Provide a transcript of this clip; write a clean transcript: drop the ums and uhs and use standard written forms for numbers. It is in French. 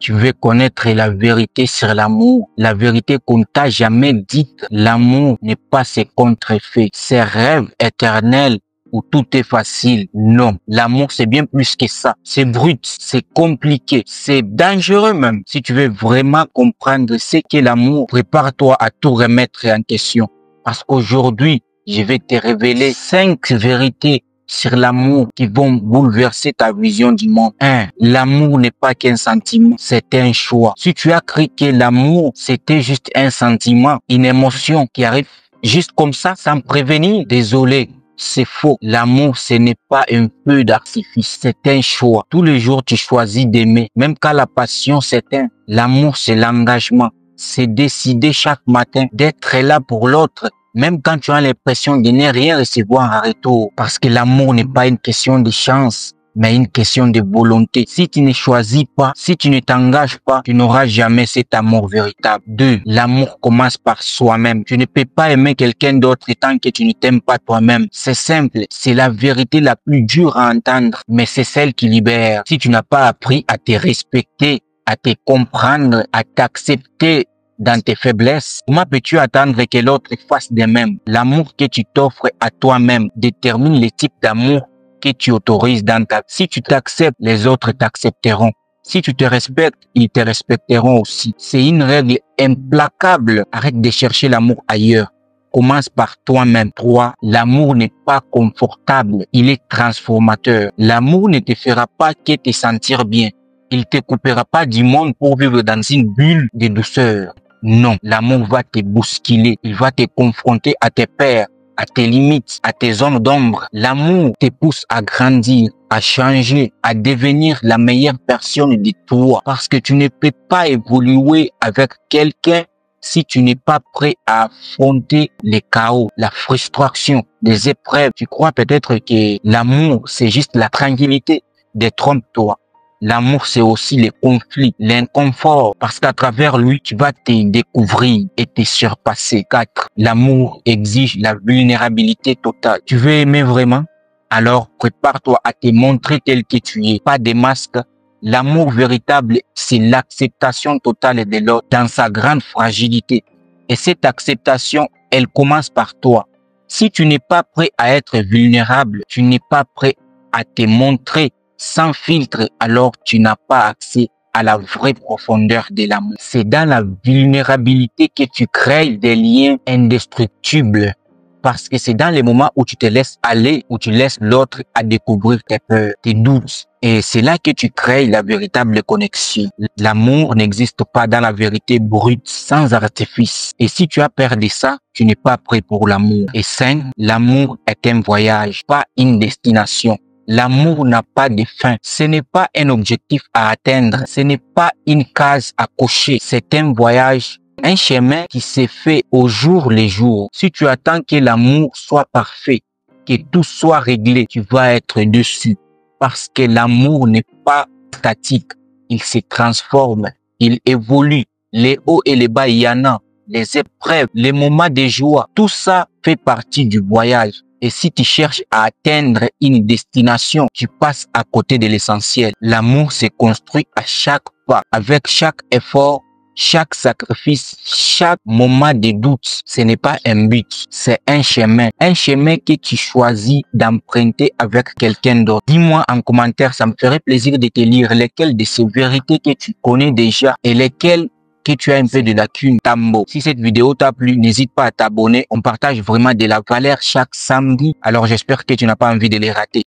Tu veux connaître la vérité sur l'amour, la vérité qu'on ne t'a jamais dite. L'amour n'est pas ses contrefaits, ses rêves éternels où tout est facile. Non, l'amour c'est bien plus que ça. C'est brut, c'est compliqué, c'est dangereux même. Si tu veux vraiment comprendre ce qu'est l'amour, prépare-toi à tout remettre en question. Parce qu'aujourd'hui, je vais te révéler 5 vérités sur l'amour qui vont bouleverser ta vision du monde. 1. L'amour n'est pas qu'un sentiment, c'est un choix. Si tu as cru que l'amour, c'était juste un sentiment, une émotion qui arrive juste comme ça, sans prévenir, désolé, c'est faux. L'amour, ce n'est pas un feu d'artifice, c'est un choix. Tous les jours, tu choisis d'aimer, même quand la passion s'éteint. L'amour, c'est l'engagement. C'est décider chaque matin d'être là pour l'autre, même quand tu as l'impression de ne rien recevoir en retour. Parce que l'amour n'est pas une question de chance, mais une question de volonté. Si tu ne choisis pas, si tu ne t'engages pas, tu n'auras jamais cet amour véritable. 2. L'amour commence par soi-même. Tu ne peux pas aimer quelqu'un d'autre tant que tu ne t'aimes pas toi-même. C'est simple, c'est la vérité la plus dure à entendre, mais c'est celle qui libère. Si tu n'as pas appris à te respecter, à te comprendre, à t'accepter dans tes faiblesses, comment peux-tu attendre que l'autre fasse de même? L'amour que tu t'offres à toi-même détermine le type d'amour que tu autorises dans ta vie. Si tu t'acceptes, les autres t'accepteront. Si tu te respectes, ils te respecteront aussi. C'est une règle implacable. Arrête de chercher l'amour ailleurs. Commence par toi-même. 3. L'amour n'est pas confortable, il est transformateur. L'amour ne te fera pas que te sentir bien. Il te coupera pas du monde pour vivre dans une bulle de douceur. Non, l'amour va te bousculer, il va te confronter à tes peurs, à tes limites, à tes zones d'ombre. L'amour te pousse à grandir, à changer, à devenir la meilleure personne de toi. Parce que tu ne peux pas évoluer avec quelqu'un si tu n'es pas prêt à affronter les chaos, la frustration, les épreuves. Tu crois peut-être que l'amour, c'est juste la tranquillité. Détrompe-toi. L'amour, c'est aussi les conflits, l'inconfort, parce qu'à travers lui, tu vas te découvrir et te surpasser. 4. L'amour exige la vulnérabilité totale. Tu veux aimer vraiment? Alors, prépare-toi à te montrer tel que tu es, pas des masques. L'amour véritable, c'est l'acceptation totale de l'autre dans sa grande fragilité. Et cette acceptation, elle commence par toi. Si tu n'es pas prêt à être vulnérable, tu n'es pas prêt à te montrer sans filtre, alors tu n'as pas accès à la vraie profondeur de l'amour. C'est dans la vulnérabilité que tu crées des liens indestructibles. Parce que c'est dans les moments où tu te laisses aller, où tu laisses l'autre à découvrir tes peurs, tes doutes. Et c'est là que tu crées la véritable connexion. L'amour n'existe pas dans la vérité brute, sans artifice. Et si tu as peur de ça, tu n'es pas prêt pour l'amour. Et 5, l'amour est un voyage, pas une destination. L'amour n'a pas de fin. Ce n'est pas un objectif à atteindre. Ce n'est pas une case à cocher. C'est un voyage, un chemin qui se fait au jour le jour. Si tu attends que l'amour soit parfait, que tout soit réglé, tu vas être déçu. Parce que l'amour n'est pas statique. Il se transforme. Il évolue. Les hauts et les bas, il y en a. Les épreuves, les moments de joie, tout ça fait partie du voyage. Et si tu cherches à atteindre une destination, tu passes à côté de l'essentiel. L'amour se construit à chaque pas, avec chaque effort, chaque sacrifice, chaque moment de doute. Ce n'est pas un but, c'est un chemin que tu choisis d'emprunter avec quelqu'un d'autre. Dis-moi en commentaire, ça me ferait plaisir de te lire lesquelles de ces vérités que tu connais déjà et lesquelles que tu as un peu de lacunes, Tambo. Si cette vidéo t'a plu, n'hésite pas à t'abonner. On partage vraiment de la valeur chaque samedi. Alors j'espère que tu n'as pas envie de les rater.